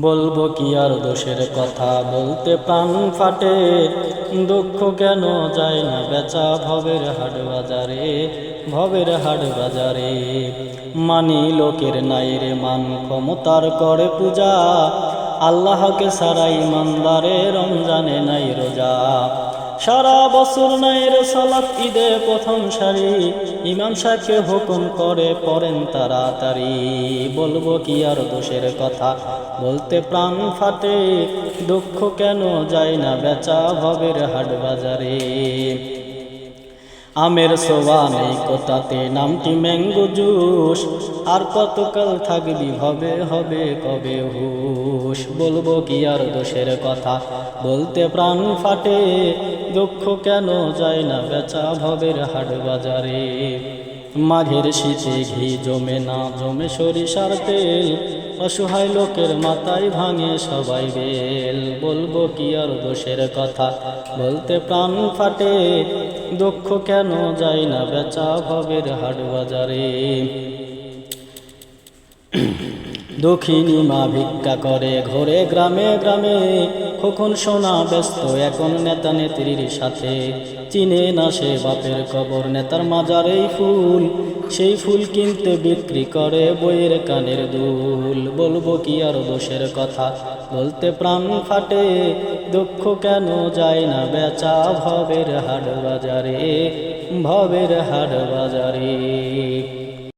বলবো কি আর দোষের কথা, বলতে প্রাণ ফাটে। দুঃখ কেন যায় না বেচা ভবের হাট বাজারে, ভবের হাট বাজারে। মানি লোকের নাই রে মান, ক্ষমতার করে পূজা। আল্লাহকে সারা ইমানদারে রমজানে নাই রোজা। সারা বছর নাই রে সালাত, ঈদে প্রথম সারি। ইমাম সাহেবকে হুকুম করে পড়েন তাড়াতাড়ি। বলবো কি আর দোষের কথা, বলতে প্রাণ ফাটে। দুঃখ কেন যায় না বেচা ভবের হাট বাজারে। আমের সোয়া নেই কোথাতে, নামটি ম্যাঙ্গো জুস। আর কতকাল থাকবি ভবে, হবে কবে হুশ। বলবো কি আর দোষের কথা, বলতে প্রাণ ফাটে। দুঃখ কেন যায় না বেচা ভবের হাট বাজারে। মাঘের শীতে ঘি জমে না, জমে সরিষার তেল। অসহায় লোকের মাথায় ভাঙে সবাই বেল। বলবো কি আর দোষের কথা, বলতে প্রাণ ফাটে। দুঃখ কেন যায় না বেচা ভবের হাট বাজারে। দক্ষিণী মা ভিক্ষা করে ঘোরে গ্রামে গ্রামে। কখন সোনা ব্যস্ত এখন নেতা নেত্রীর সাথে। চিনে না সে বাপের কবর, নেতার মাজারেই ফুল। সেই ফুল কিনতে বিক্রি করে বইয়ের কানের দুল। বলবো কি আর দোষের কথা, বলতে প্রাণ ফাটে। দুঃখ কেন যায় না বেচা ভবের হাট বাজারে, ভবের হাট বাজারে।